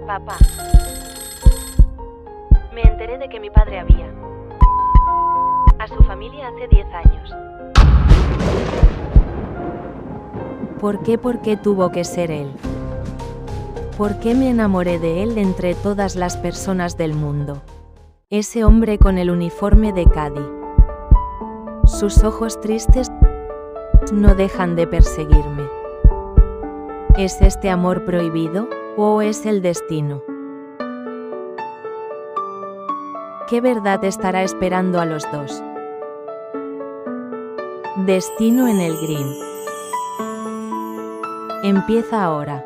Papá. Me enteré de que mi padre había a su familia hace 10 años. ¿Por qué tuvo que ser él? ¿Por qué me enamoré de él entre todas las personas del mundo? Ese hombre con el uniforme de Cady. Sus ojos tristes no dejan de perseguirme. ¿Es este amor prohibido, o es el destino? ¿Qué verdad estará esperando a los dos? Destino en el Green. Empieza ahora.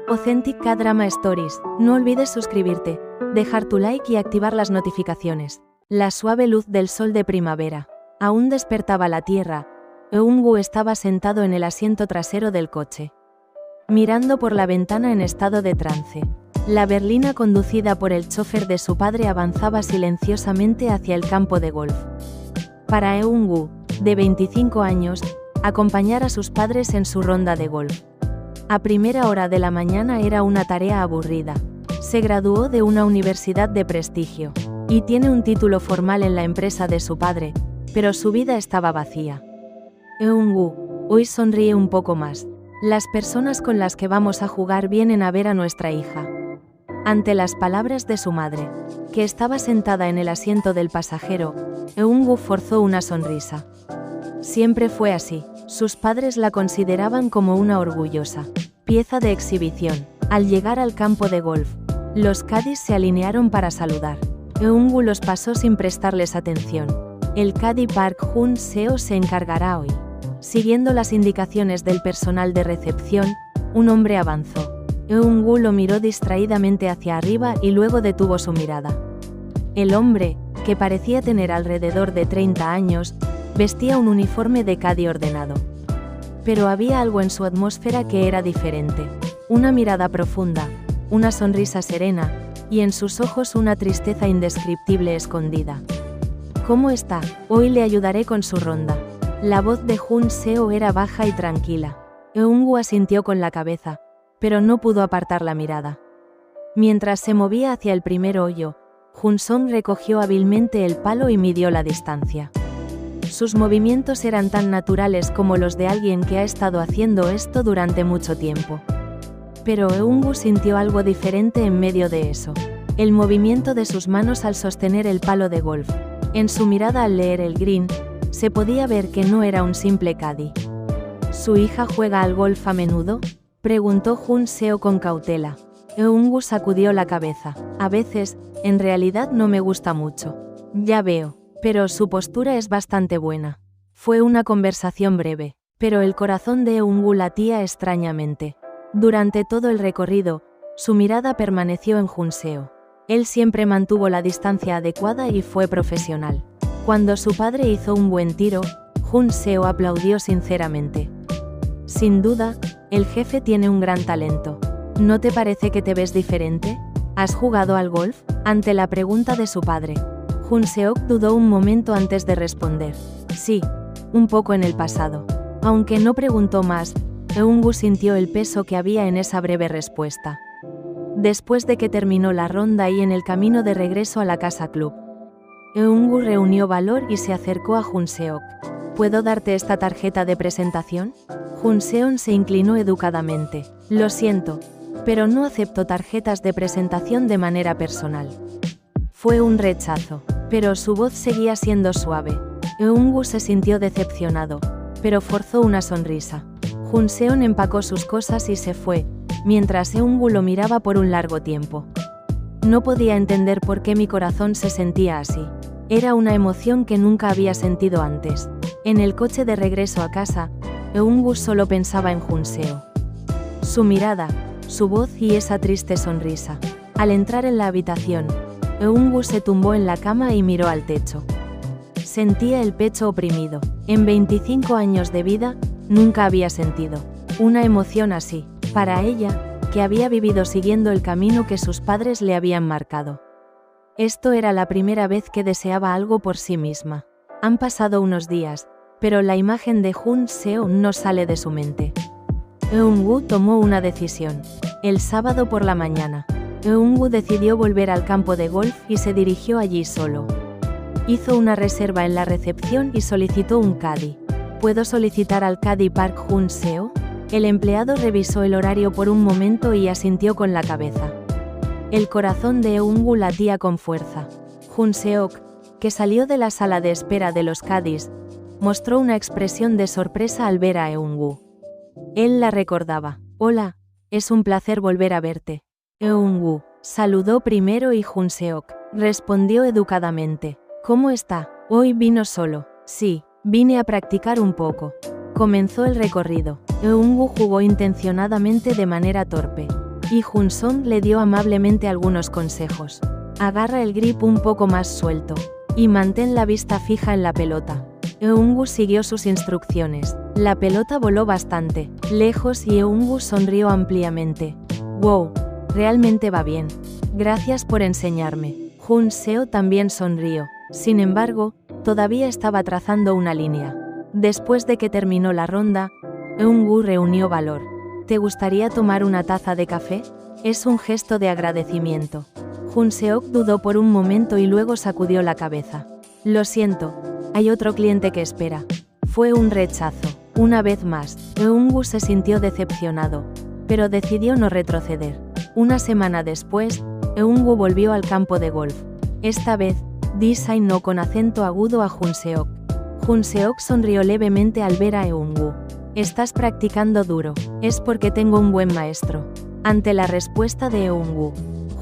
Authentic K-Drama Stories. No olvides suscribirte, dejar tu like y activar las notificaciones. La suave luz del sol de primavera aún despertaba la tierra. Eun-woo estaba sentado en el asiento trasero del coche, mirando por la ventana en estado de trance. La berlina conducida por el chofer de su padre avanzaba silenciosamente hacia el campo de golf. Para Eun-woo, de 25 años, acompañar a sus padres en su ronda de golf a primera hora de la mañana era una tarea aburrida. Se graduó de una universidad de prestigio y tiene un título formal en la empresa de su padre, pero su vida estaba vacía. Eun-woo hoy sonríe un poco más. Las personas con las que vamos a jugar vienen a ver a nuestra hija. Ante las palabras de su madre, que estaba sentada en el asiento del pasajero, Eun-woo forzó una sonrisa. Siempre fue así. Sus padres la consideraban como una orgullosa pieza de exhibición. Al llegar al campo de golf, los caddies se alinearon para saludar. Eun-woo los pasó sin prestarles atención. El caddy Park Jun-seo se encargará hoy. Siguiendo las indicaciones del personal de recepción, un hombre avanzó. Eun-woo lo miró distraídamente hacia arriba y luego detuvo su mirada. El hombre, que parecía tener alrededor de 30 años, vestía un uniforme de caddy ordenado. Pero había algo en su atmósfera que era diferente. Una mirada profunda, una sonrisa serena, y en sus ojos una tristeza indescriptible escondida. ¿Cómo está? Hoy le ayudaré con su ronda. La voz de Jun-seo era baja y tranquila. Eun-woo asintió con la cabeza, pero no pudo apartar la mirada. Mientras se movía hacia el primer hoyo, Jun-song recogió hábilmente el palo y midió la distancia. Sus movimientos eran tan naturales como los de alguien que ha estado haciendo esto durante mucho tiempo. Pero Eun-woo sintió algo diferente en medio de eso. El movimiento de sus manos al sostener el palo de golf. En su mirada al leer el green, se podía ver que no era un simple caddy. ¿Su hija juega al golf a menudo?, preguntó Jun-seo con cautela. Eun-woo sacudió la cabeza. A veces, en realidad no me gusta mucho. Ya veo. Pero su postura es bastante buena. Fue una conversación breve, pero el corazón de Eun-woo latía extrañamente. Durante todo el recorrido, su mirada permaneció en Jun-seo. Él siempre mantuvo la distancia adecuada y fue profesional. Cuando su padre hizo un buen tiro, Jun-seo aplaudió sinceramente. Sin duda, el jefe tiene un gran talento. ¿No te parece que te ves diferente? ¿Has jugado al golf? Ante la pregunta de su padre, Jun-seok dudó un momento antes de responder. Sí, un poco en el pasado. Aunque no preguntó más, Eun-woo sintió el peso que había en esa breve respuesta. Después de que terminó la ronda y en el camino de regreso a la casa club, Eun-woo reunió valor y se acercó a Jun-seok. ¿Puedo darte esta tarjeta de presentación? Jun-seon se inclinó educadamente. Lo siento, pero no acepto tarjetas de presentación de manera personal. Fue un rechazo, pero su voz seguía siendo suave. Eun-woo se sintió decepcionado, pero forzó una sonrisa. Jun-seon empacó sus cosas y se fue, mientras Eun-woo lo miraba por un largo tiempo. No podía entender por qué mi corazón se sentía así. Era una emoción que nunca había sentido antes. En el coche de regreso a casa, Eun-woo solo pensaba en Jun-seo. Su mirada, su voz y esa triste sonrisa. Al entrar en la habitación, Eun-woo se tumbó en la cama y miró al techo. Sentía el pecho oprimido. En 25 años de vida, nunca había sentido una emoción así. Para ella, que había vivido siguiendo el camino que sus padres le habían marcado. Esto era la primera vez que deseaba algo por sí misma. Han pasado unos días, pero la imagen de Jun Seon no sale de su mente. Eun-woo tomó una decisión. El sábado por la mañana, Eun-woo decidió volver al campo de golf y se dirigió allí solo. Hizo una reserva en la recepción y solicitó un caddy. ¿Puedo solicitar al caddy Park Jun-seo? El empleado revisó el horario por un momento y asintió con la cabeza. El corazón de Eun-woo latía con fuerza. Jun-seok, que salió de la sala de espera de los caddies, mostró una expresión de sorpresa al ver a Eun-woo. Él la recordaba. Hola, es un placer volver a verte. Eun-woo saludó primero y Jun-seok respondió educadamente. ¿Cómo está? Hoy vino solo. Sí, vine a practicar un poco. Comenzó el recorrido. Eun-woo jugó intencionadamente de manera torpe. Y Jun-song le dio amablemente algunos consejos. Agarra el grip un poco más suelto. Y mantén la vista fija en la pelota. Eun-woo siguió sus instrucciones. La pelota voló bastante lejos y Eun-woo sonrió ampliamente. Wow, realmente va bien. Gracias por enseñarme. Jun-seo también sonrió. Sin embargo, todavía estaba trazando una línea. Después de que terminó la ronda, Eun-woo reunió valor. ¿Te gustaría tomar una taza de café? Es un gesto de agradecimiento. Jun-seok dudó por un momento y luego sacudió la cabeza. Lo siento, hay otro cliente que espera. Fue un rechazo. Una vez más, Eun-woo se sintió decepcionado, pero decidió no retroceder. Una semana después, Eun-woo volvió al campo de golf. Esta vez, designó con acento agudo a Jun-seok. Jun-seok sonrió levemente al ver a Eun-woo. Estás practicando duro. Es porque tengo un buen maestro. Ante la respuesta de Eun-woo,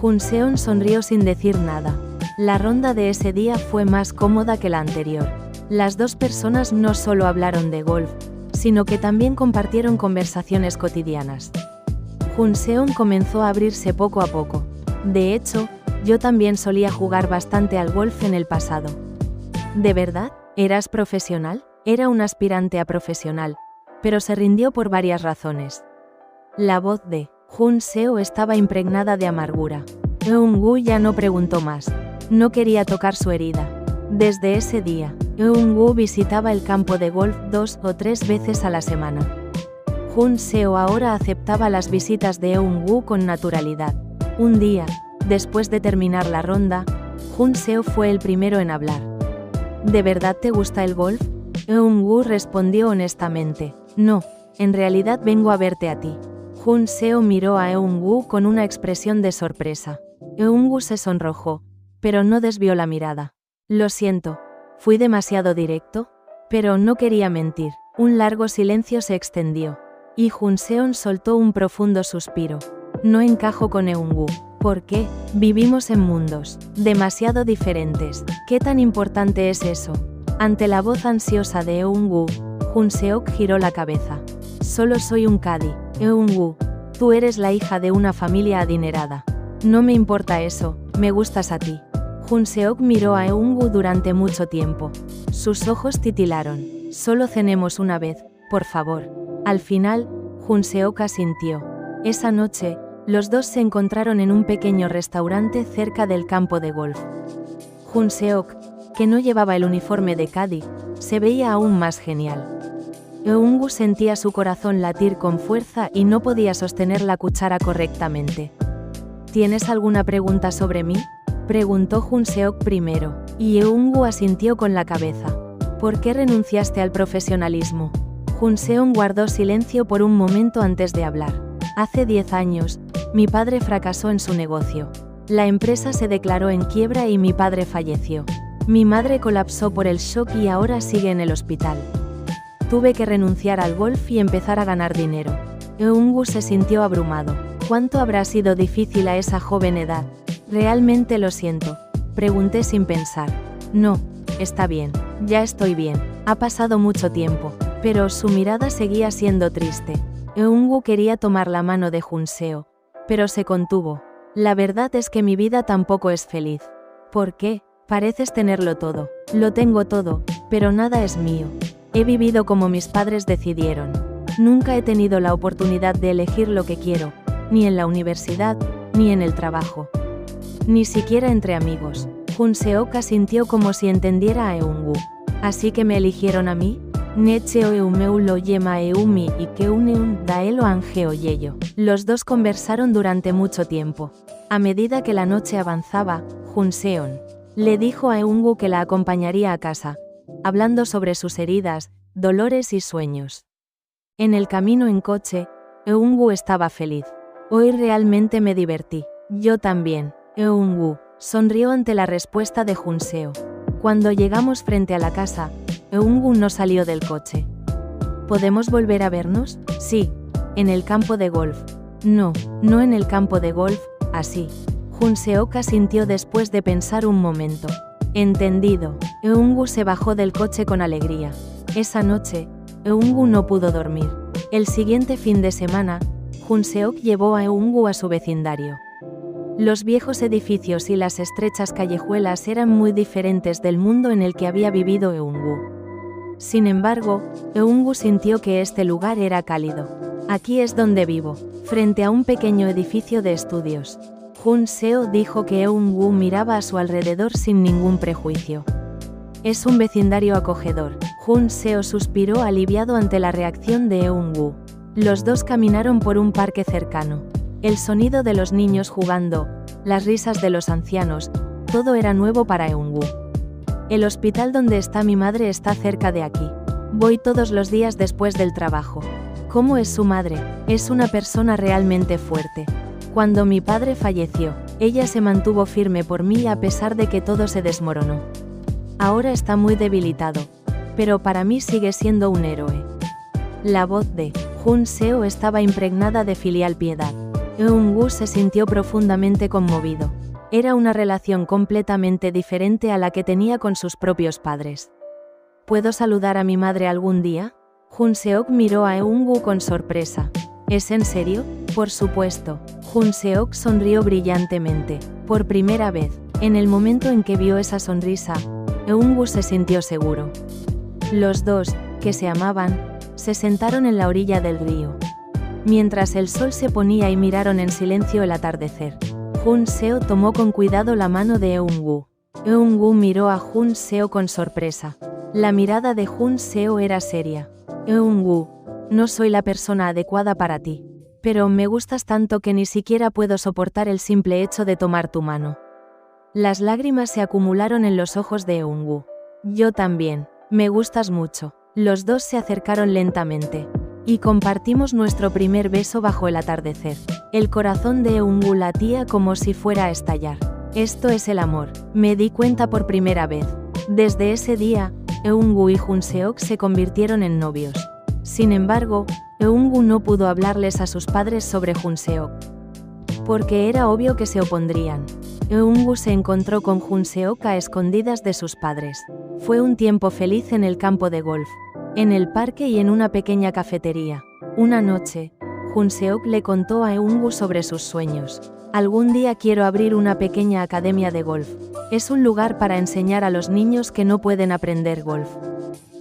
Jun-seon sonrió sin decir nada. La ronda de ese día fue más cómoda que la anterior. Las dos personas no solo hablaron de golf, sino que también compartieron conversaciones cotidianas. Jun-seon comenzó a abrirse poco a poco. De hecho, yo también solía jugar bastante al golf en el pasado. ¿De verdad? ¿Eras profesional? Era un aspirante a profesional, pero se rindió por varias razones. La voz de Jun-seo estaba impregnada de amargura. Eun-woo ya no preguntó más. No quería tocar su herida. Desde ese día, Eun-woo visitaba el campo de golf 2 o 3 veces a la semana. Jun-seo ahora aceptaba las visitas de Eun-woo con naturalidad. Un día, después de terminar la ronda, Jun-seo fue el primero en hablar. ¿De verdad te gusta el golf? Eun-woo respondió honestamente. No, en realidad vengo a verte a ti. Jun-seo miró a Eun-woo con una expresión de sorpresa. Eun-woo se sonrojó, pero no desvió la mirada. Lo siento, ¿fui demasiado directo? Pero no quería mentir. Un largo silencio se extendió. Y Jun-seon soltó un profundo suspiro. No encajo con Eun-woo. ¿Por qué? Vivimos en mundos demasiado diferentes. ¿Qué tan importante es eso? Ante la voz ansiosa de Eun-woo, Jun-seok giró la cabeza. Solo soy un caddy. Eun-woo, tú eres la hija de una familia adinerada. No me importa eso, me gustas a ti. Jun-seok miró a Eun-woo durante mucho tiempo. Sus ojos titilaron. Solo cenemos una vez, por favor. Al final, Jun-seok asintió. Esa noche, los dos se encontraron en un pequeño restaurante cerca del campo de golf. Jun-seok, que no llevaba el uniforme de caddy, se veía aún más genial. Eun-woo sentía su corazón latir con fuerza y no podía sostener la cuchara correctamente. ¿Tienes alguna pregunta sobre mí?, preguntó Jun-seok primero, y Eun-woo asintió con la cabeza. ¿Por qué renunciaste al profesionalismo? Jun-seon guardó silencio por un momento antes de hablar. Hace 10 años, mi padre fracasó en su negocio. La empresa se declaró en quiebra y mi padre falleció. Mi madre colapsó por el shock y ahora sigue en el hospital. Tuve que renunciar al golf y empezar a ganar dinero. Eun-woo se sintió abrumado. ¿Cuánto habrá sido difícil a esa joven edad? Realmente lo siento, pregunté sin pensar. No, está bien, ya estoy bien. Ha pasado mucho tiempo, pero su mirada seguía siendo triste. Eun-woo quería tomar la mano de Jun-seo, pero se contuvo. La verdad es que mi vida tampoco es feliz. ¿Por qué? Pareces tenerlo todo. Lo tengo todo, pero nada es mío. He vivido como mis padres decidieron. Nunca he tenido la oportunidad de elegir lo que quiero, ni en la universidad, ni en el trabajo. Ni siquiera entre amigos. Jun-seok asintió como si entendiera a Eun-woo. ¿Así que me eligieron a mí? Necheo eumeulo yema eumi y keuneun daelo angeo yeyo. Los dos conversaron durante mucho tiempo. A medida que la noche avanzaba, Junseon le dijo a Eungu que la acompañaría a casa, hablando sobre sus heridas, dolores y sueños. En el camino en coche, Eungu estaba feliz. Hoy realmente me divertí. Yo también. Eungu sonrió ante la respuesta de Junseo. Cuando llegamos frente a la casa, Eungu no salió del coche. ¿Podemos volver a vernos? Sí. ¿En el campo de golf? No, no en el campo de golf, así. Junseok asintió después de pensar un momento. Entendido. Eungu se bajó del coche con alegría. Esa noche, Eungu no pudo dormir. El siguiente fin de semana, Junseok llevó a Eungu a su vecindario. Los viejos edificios y las estrechas callejuelas eran muy diferentes del mundo en el que había vivido Eungu. Sin embargo, Eungu sintió que este lugar era cálido. Aquí es donde vivo, frente a un pequeño edificio de estudios. Junseo dijo que Eungu miraba a su alrededor sin ningún prejuicio. Es un vecindario acogedor. Junseo suspiró aliviado ante la reacción de Eungu. Los dos caminaron por un parque cercano. El sonido de los niños jugando, las risas de los ancianos, todo era nuevo para Eungu. El hospital donde está mi madre está cerca de aquí. Voy todos los días después del trabajo. ¿Cómo es su madre? Es una persona realmente fuerte. Cuando mi padre falleció, ella se mantuvo firme por mí a pesar de que todo se desmoronó. Ahora está muy debilitado, pero para mí sigue siendo un héroe. La voz de Junseo estaba impregnada de filial piedad. Eungu se sintió profundamente conmovido. Era una relación completamente diferente a la que tenía con sus propios padres. ¿Puedo saludar a mi madre algún día? Junseok miró a Eungu con sorpresa. ¿Es en serio? Por supuesto. Junseok sonrió brillantemente. Por primera vez, en el momento en que vio esa sonrisa, Eungu se sintió seguro. Los dos, que se amaban, se sentaron en la orilla del río. Mientras el sol se ponía y miraron en silencio el atardecer, Junseo tomó con cuidado la mano de Eungu. Eungu miró a Junseo con sorpresa. La mirada de Junseo era seria. Eungu, no soy la persona adecuada para ti. Pero me gustas tanto que ni siquiera puedo soportar el simple hecho de tomar tu mano. Las lágrimas se acumularon en los ojos de Eungu. Yo también. Me gustas mucho. Los dos se acercaron lentamente. Y compartimos nuestro primer beso bajo el atardecer. El corazón de Eungu latía como si fuera a estallar. Esto es el amor. Me di cuenta por primera vez. Desde ese día, Eungu y Junseok se convirtieron en novios. Sin embargo, Eungu no pudo hablarles a sus padres sobre Junseok, porque era obvio que se opondrían. Eungu se encontró con Junseok a escondidas de sus padres. Fue un tiempo feliz en el campo de golf, en el parque y en una pequeña cafetería. Una noche, Junseok le contó a Eungu sobre sus sueños. Algún día quiero abrir una pequeña academia de golf. Es un lugar para enseñar a los niños que no pueden aprender golf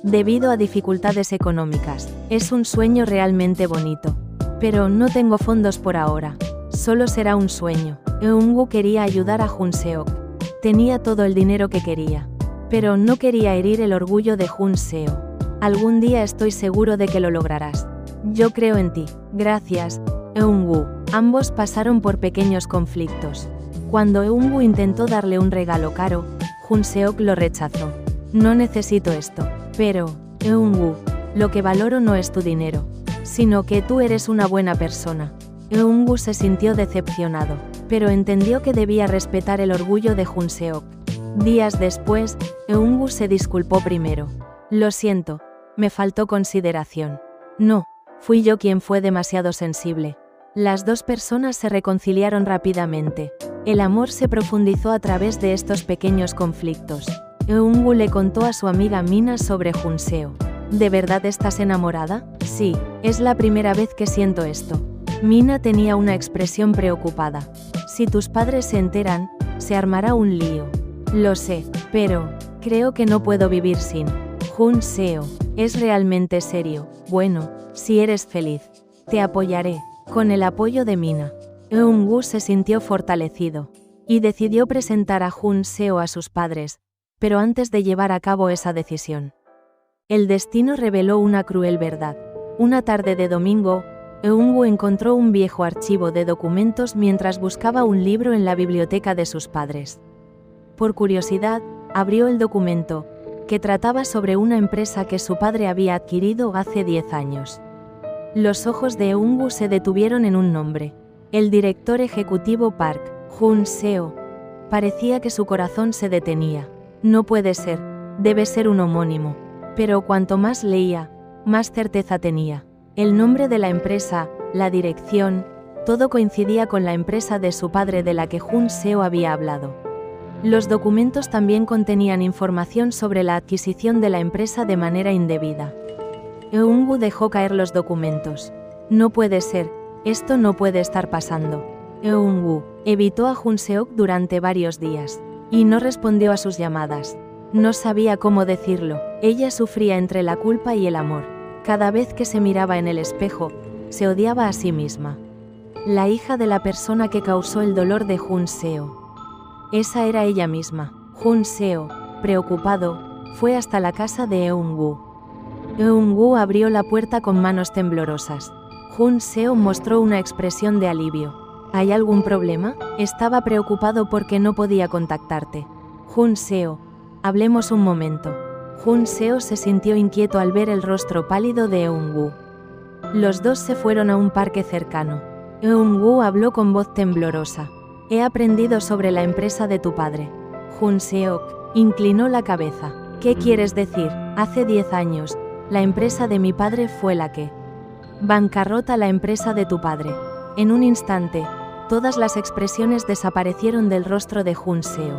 debido a dificultades económicas. Es un sueño realmente bonito. Pero no tengo fondos por ahora. Solo será un sueño. Eungu quería ayudar a Junseok. Tenía todo el dinero que quería. Pero no quería herir el orgullo de Junseo. Algún día estoy seguro de que lo lograrás. Yo creo en ti. Gracias, Eungu. Ambos pasaron por pequeños conflictos. Cuando Eungu intentó darle un regalo caro, Junseok lo rechazó. No necesito esto. Pero, Eungu, lo que valoro no es tu dinero, sino que tú eres una buena persona. Eungu se sintió decepcionado, pero entendió que debía respetar el orgullo de Junseok. Días después, Eungu se disculpó primero. Lo siento, me faltó consideración. No, fui yo quien fue demasiado sensible. Las dos personas se reconciliaron rápidamente. El amor se profundizó a través de estos pequeños conflictos. Eungu le contó a su amiga Mina sobre Junseo. ¿De verdad estás enamorada? Sí, es la primera vez que siento esto. Mina tenía una expresión preocupada. Si tus padres se enteran, se armará un lío. Lo sé, pero creo que no puedo vivir sin Junseo. Es realmente serio. Bueno, si eres feliz, te apoyaré. Con el apoyo de Mina, Eungu se sintió fortalecido y decidió presentar a Junseo a sus padres. Pero antes de llevar a cabo esa decisión, El destino reveló una cruel verdad. Una tarde de domingo, Eun-woo encontró un viejo archivo de documentos mientras buscaba un libro en la biblioteca de sus padres. Por curiosidad, abrió el documento, que trataba sobre una empresa que su padre había adquirido hace 10 años. Los ojos de Eun-woo se detuvieron en un nombre: el director ejecutivo Park Jun-seo. Parecía que su corazón se detenía. No puede ser, debe ser un homónimo. Pero cuanto más leía, más certeza tenía. El nombre de la empresa, la dirección, todo coincidía con la empresa de su padre de la que Jun-seo había hablado. Los documentos también contenían información sobre la adquisición de la empresa de manera indebida. Eun-woo dejó caer los documentos. No puede ser, esto no puede estar pasando. Eun-woo evitó a Jun-seok durante varios días, y no respondió a sus llamadas. No sabía cómo decirlo, ella sufría entre la culpa y el amor. Cada vez que se miraba en el espejo, se odiaba a sí misma. La hija de la persona que causó el dolor de Jun-seo. Esa era ella misma. Jun-seo, preocupado, fue hasta la casa de Eun-woo. Eun-woo abrió la puerta con manos temblorosas. Jun-seo mostró una expresión de alivio. ¿Hay algún problema? Estaba preocupado porque no podía contactarte. Jun-seo, hablemos un momento. Jun-seo se sintió inquieto al ver el rostro pálido de Eun-woo. Los dos se fueron a un parque cercano. Eun-woo habló con voz temblorosa. He aprendido sobre la empresa de tu padre. Jun-seok inclinó la cabeza. ¿Qué quieres decir? Hace 10 años, la empresa de mi padre fue la que bancarrota la empresa de tu padre. En un instante, todas las expresiones desaparecieron del rostro de Jun-seo.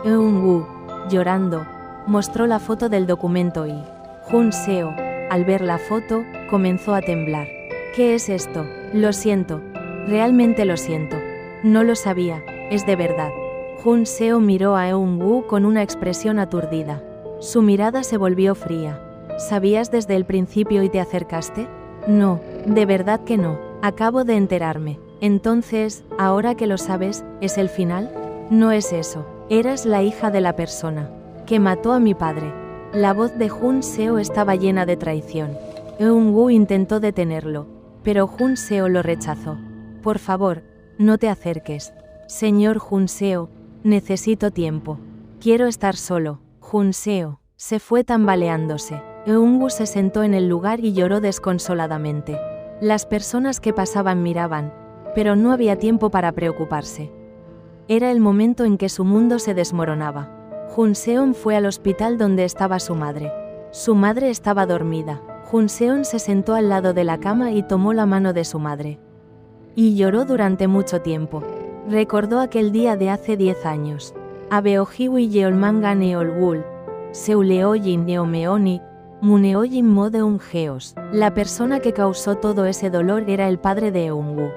Eun-woo, llorando, mostró la foto del documento y Jun-seo, al ver la foto, comenzó a temblar. ¿Qué es esto? Lo siento. Realmente lo siento. No lo sabía, es de verdad. Jun-seo miró a Eun-woo con una expresión aturdida. Su mirada se volvió fría. ¿Sabías desde el principio y te acercaste? No, de verdad que no. Acabo de enterarme. Entonces, ahora que lo sabes, ¿es el final? No es eso. Eras la hija de la persona que mató a mi padre. La voz de Jun-seo estaba llena de traición. Eun-woo intentó detenerlo, pero Jun-seo lo rechazó. Por favor, no te acerques. Señor Jun-seo, necesito tiempo. Quiero estar solo. Jun-seo se fue tambaleándose. Eun-woo se sentó en el lugar y lloró desconsoladamente. Las personas que pasaban miraban, pero no había tiempo para preocuparse. Era el momento en que su mundo se desmoronaba. Jun-seon fue al hospital donde estaba su madre. Su madre estaba dormida. Jun-seon se sentó al lado de la cama y tomó la mano de su madre. Y lloró durante mucho tiempo. Recordó aquel día de hace 10 años. Abeojiwi yeolmanga neolgul, seuleoyin neomeoni, muneoyin modeun geos. La persona que causó todo ese dolor era el padre de Eun-woo.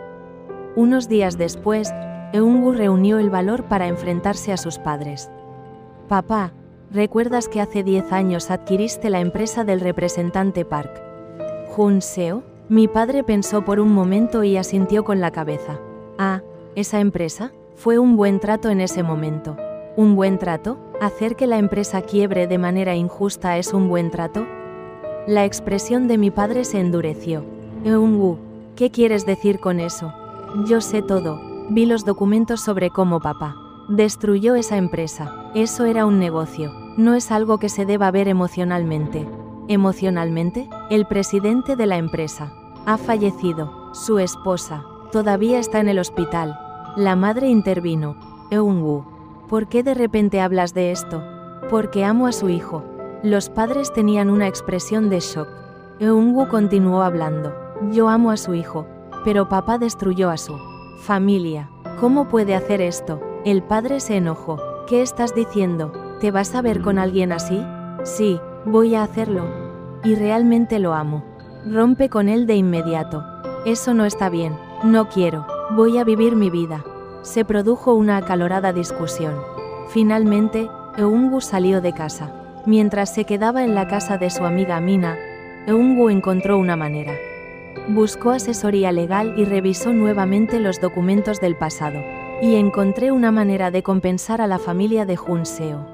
Unos días después, Eun-woo reunió el valor para enfrentarse a sus padres. Papá, ¿recuerdas que hace 10 años adquiriste la empresa del representante Park Jun-seo? Mi padre pensó por un momento y asintió con la cabeza. Ah, ¿esa empresa? Fue un buen trato en ese momento. ¿Un buen trato? ¿Hacer que la empresa quiebre de manera injusta es un buen trato? La expresión de mi padre se endureció. Eun-woo, ¿qué quieres decir con eso? Yo sé todo. Vi los documentos sobre cómo papá destruyó esa empresa. Eso era un negocio. No es algo que se deba ver emocionalmente. ¿Emocionalmente? El presidente de la empresa ha fallecido. Su esposa todavía está en el hospital. La madre intervino. Eun-woo, ¿por qué de repente hablas de esto? Porque amo a su hijo. Los padres tenían una expresión de shock. Eun-woo continuó hablando. Yo amo a su hijo, pero papá destruyó a su familia. ¿Cómo puede hacer esto? El padre se enojó. ¿Qué estás diciendo? ¿Te vas a ver con alguien así? Sí, voy a hacerlo. Y realmente lo amo. Rompe con él de inmediato. Eso no está bien. No quiero. Voy a vivir mi vida. Se produjo una acalorada discusión. Finalmente, Eun-woo salió de casa. Mientras se quedaba en la casa de su amiga Mina, Eun-woo encontró una manera. Buscó asesoría legal y revisó nuevamente los documentos del pasado. Y encontré una manera de compensar a la familia de Jun-seo.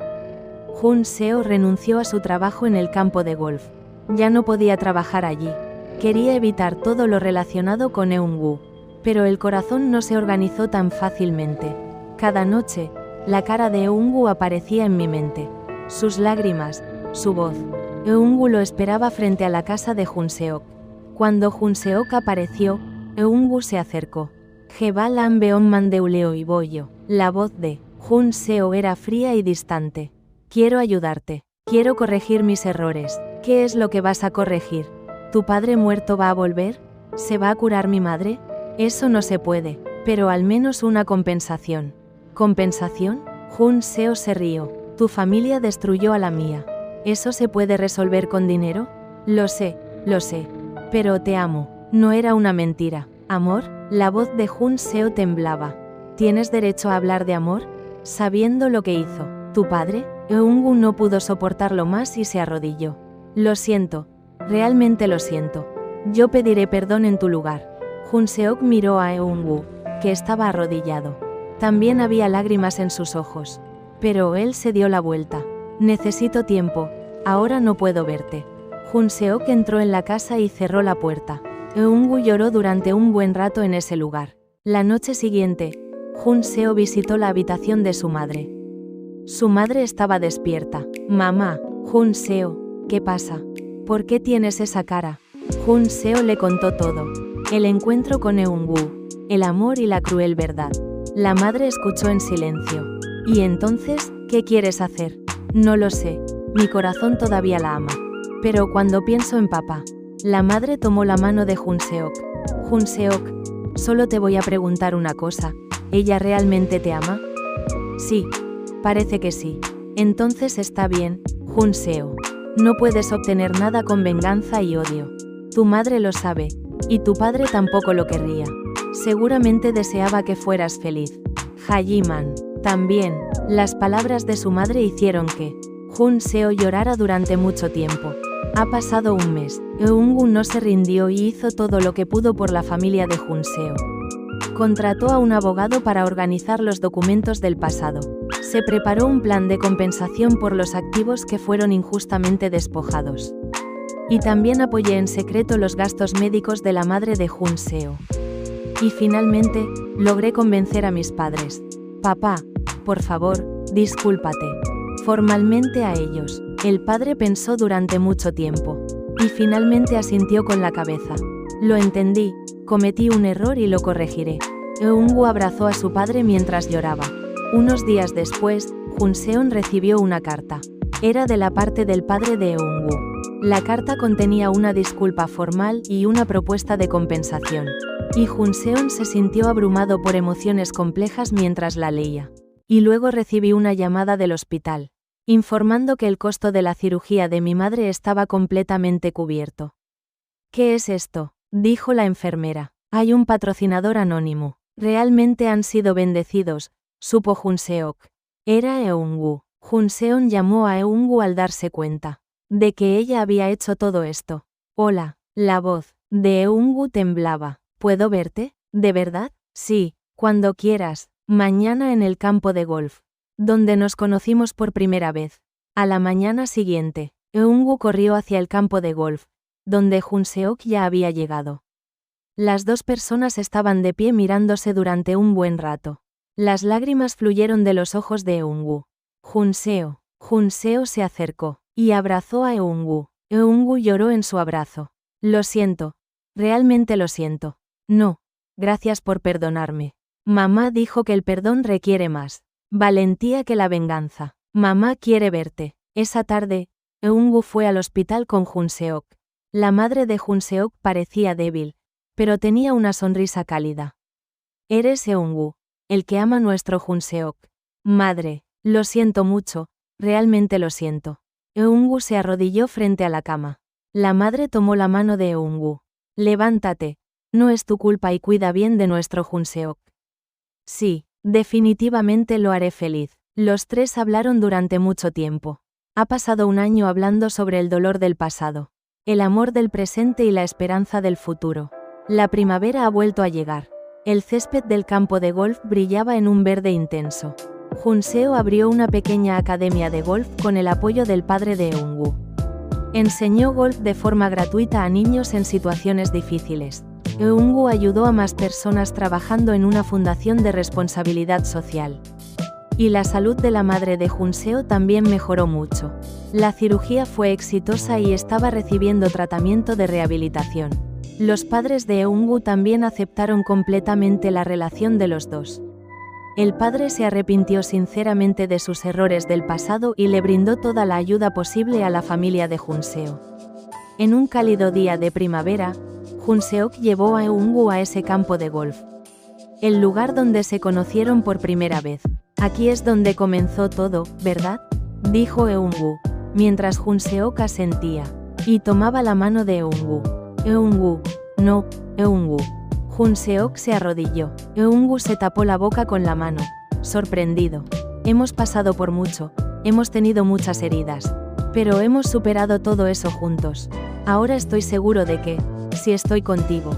Jun Seo renunció a su trabajo en el campo de golf. Ya no podía trabajar allí. Quería evitar todo lo relacionado con Eun-woo. Pero el corazón no se organizó tan fácilmente. Cada noche, la cara de Eun-woo aparecía en mi mente. Sus lágrimas, su voz. Eun-woo lo esperaba frente a la casa de Jun Seok. Cuando Jun Seok apareció, Eun-woo se acercó. Jeba Lam Beon Mandeuleo y Boyo. La voz de Jun Seo era fría y distante. Quiero ayudarte. Quiero corregir mis errores. ¿Qué es lo que vas a corregir? ¿Tu padre muerto va a volver? ¿Se va a curar mi madre? Eso no se puede, pero al menos una compensación. ¿Compensación? Jun Seo se rió. Tu familia destruyó a la mía. ¿Eso se puede resolver con dinero? Lo sé, pero te amo. No era una mentira. ¿Amor? La voz de Jun Seo temblaba. ¿Tienes derecho a hablar de amor? Sabiendo lo que hizo tu padre, Eun-woo no pudo soportarlo más y se arrodilló. Lo siento, realmente lo siento. Yo pediré perdón en tu lugar. Jun Seok miró a Eun-woo, que estaba arrodillado. También había lágrimas en sus ojos. Pero él se dio la vuelta. Necesito tiempo, ahora no puedo verte. Jun Seok entró en la casa y cerró la puerta. Eun-woo lloró durante un buen rato en ese lugar. La noche siguiente, Jun Seo visitó la habitación de su madre. Su madre estaba despierta. Mamá, Jun Seo, ¿qué pasa? ¿Por qué tienes esa cara? Jun Seo le contó todo. El encuentro con Eun-woo, el amor y la cruel verdad. La madre escuchó en silencio. ¿Y entonces, qué quieres hacer? No lo sé, mi corazón todavía la ama. Pero cuando pienso en papá, la madre tomó la mano de Jun Seok. Jun Seok, solo te voy a preguntar una cosa, ¿ella realmente te ama? Sí, parece que sí. Entonces está bien, Jun Seo. No puedes obtener nada con venganza y odio. Tu madre lo sabe, y tu padre tampoco lo querría. Seguramente deseaba que fueras feliz. Hajiman. También, las palabras de su madre hicieron que Jun Seo llorara durante mucho tiempo. Ha pasado un mes. Eun-woo no se rindió y hizo todo lo que pudo por la familia de Jun Seo. Contrató a un abogado para organizar los documentos del pasado. Se preparó un plan de compensación por los activos que fueron injustamente despojados. Y también apoyé en secreto los gastos médicos de la madre de Jun Seo. Y finalmente, logré convencer a mis padres. Papá, por favor, discúlpate. Formalmente a ellos. El padre pensó durante mucho tiempo. Y finalmente asintió con la cabeza. Lo entendí, cometí un error y lo corregiré. Eun-woo abrazó a su padre mientras lloraba. Unos días después, Jun Seon recibió una carta. Era de la parte del padre de Eun-woo. La carta contenía una disculpa formal y una propuesta de compensación. Y Jun Seon se sintió abrumado por emociones complejas mientras la leía. Y luego recibí una llamada del hospital, informando que el costo de la cirugía de mi madre estaba completamente cubierto. ¿Qué es esto?, dijo la enfermera. Hay un patrocinador anónimo. Realmente han sido bendecidos, supo Jun Seok. Era Eun-woo. Jun Seon llamó a Eun-woo al darse cuenta de que ella había hecho todo esto. Hola, la voz de Eun-woo temblaba. ¿Puedo verte? ¿De verdad? Sí, cuando quieras. Mañana en el campo de golf, donde nos conocimos por primera vez. A la mañana siguiente, Eun-woo corrió hacia el campo de golf, donde Jun Seok ya había llegado. Las dos personas estaban de pie mirándose durante un buen rato. Las lágrimas fluyeron de los ojos de Eun-woo. Jun Seo se acercó y abrazó a Eun-woo. Eun-woo lloró en su abrazo. Lo siento, realmente lo siento. No, gracias por perdonarme. Mamá dijo que el perdón requiere más valentía que la venganza. Mamá quiere verte. Esa tarde, Eun-woo fue al hospital con Jun Seok. La madre de Jun Seok parecía débil, pero tenía una sonrisa cálida. Eres Eun-woo, el que ama nuestro Jun Seok. Madre, lo siento mucho, realmente lo siento. Eun-woo se arrodilló frente a la cama. La madre tomó la mano de Eun-woo. Levántate, no es tu culpa y cuida bien de nuestro Jun Seok. Sí, definitivamente lo haré feliz. Los tres hablaron durante mucho tiempo. Ha pasado un año hablando sobre el dolor del pasado, el amor del presente y la esperanza del futuro. La primavera ha vuelto a llegar. El césped del campo de golf brillaba en un verde intenso. Junseo abrió una pequeña academia de golf con el apoyo del padre de Eunwoo. Enseñó golf de forma gratuita a niños en situaciones difíciles. Eunwoo ayudó a más personas trabajando en una fundación de responsabilidad social. Y la salud de la madre de Junseo también mejoró mucho. La cirugía fue exitosa y estaba recibiendo tratamiento de rehabilitación. Los padres de Eunwoo también aceptaron completamente la relación de los dos. El padre se arrepintió sinceramente de sus errores del pasado y le brindó toda la ayuda posible a la familia de Junseo. En un cálido día de primavera, Junseok llevó a Eunwoo a ese campo de golf. El lugar donde se conocieron por primera vez. Aquí es donde comenzó todo, ¿verdad?, dijo Eunwoo, mientras Junseok asentía, y tomaba la mano de Eunwoo. Eunwoo, no, Eunwoo. Junseok se arrodilló. Eunwoo se tapó la boca con la mano, sorprendido. Hemos pasado por mucho, hemos tenido muchas heridas, pero hemos superado todo eso juntos. Ahora estoy seguro de que, si estoy contigo,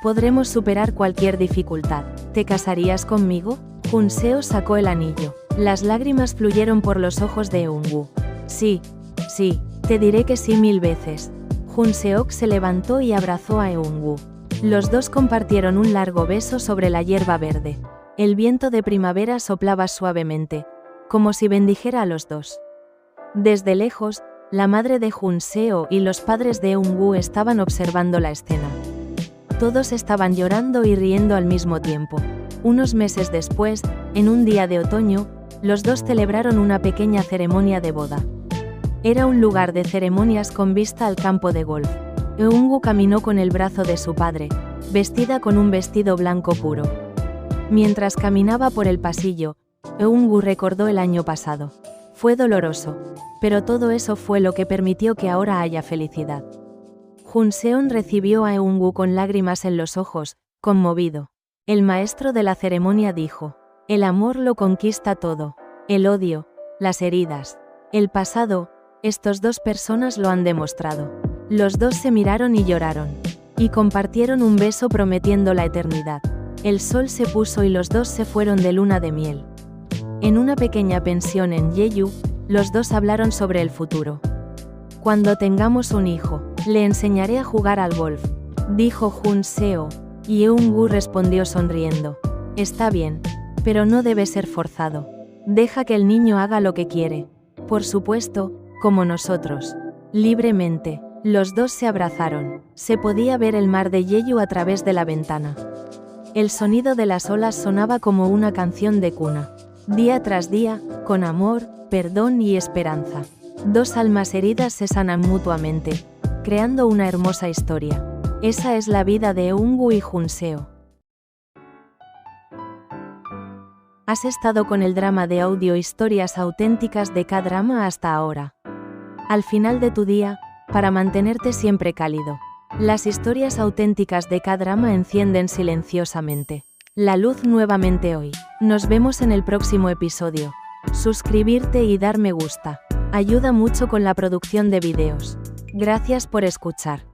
podremos superar cualquier dificultad. ¿Te casarías conmigo? Junseo sacó el anillo. Las lágrimas fluyeron por los ojos de Eunwoo. Sí, te diré que sí 1000 veces. Junseok se levantó y abrazó a Eunwoo. Los dos compartieron un largo beso sobre la hierba verde. El viento de primavera soplaba suavemente, como si bendijera a los dos. Desde lejos, la madre de Junseo y los padres de Eunwoo estaban observando la escena. Todos estaban llorando y riendo al mismo tiempo. Unos meses después, en un día de otoño, los dos celebraron una pequeña ceremonia de boda. Era un lugar de ceremonias con vista al campo de golf. Eunwoo caminó con el brazo de su padre, vestida con un vestido blanco puro. Mientras caminaba por el pasillo, Eunwoo recordó el año pasado. Fue doloroso, pero todo eso fue lo que permitió que ahora haya felicidad. Junseon recibió a Eunwoo con lágrimas en los ojos, conmovido. El maestro de la ceremonia dijo: el amor lo conquista todo. El odio, las heridas, el pasado, estos dos personas lo han demostrado. Los dos se miraron y lloraron. Y compartieron un beso prometiendo la eternidad. El sol se puso y los dos se fueron de luna de miel. En una pequeña pensión en Jeju, los dos hablaron sobre el futuro. Cuando tengamos un hijo, le enseñaré a jugar al golf, dijo Junseo, y Eunwoo respondió sonriendo. Está bien, pero no debe ser forzado. Deja que el niño haga lo que quiere. Por supuesto, como nosotros. Libremente. Los dos se abrazaron. Se podía ver el mar de Jeju a través de la ventana. El sonido de las olas sonaba como una canción de cuna. Día tras día, con amor, perdón y esperanza. Dos almas heridas se sanan mutuamente, creando una hermosa historia. Esa es la vida de Eunwoo y Junseo. Has estado con el drama de audio Historias auténticas de K-Drama hasta ahora. Al final de tu día, para mantenerte siempre cálido, las historias auténticas de K-Drama encienden silenciosamente la luz nuevamente hoy. Nos vemos en el próximo episodio. Suscribirte y dar me gusta ayuda mucho con la producción de videos. Gracias por escuchar.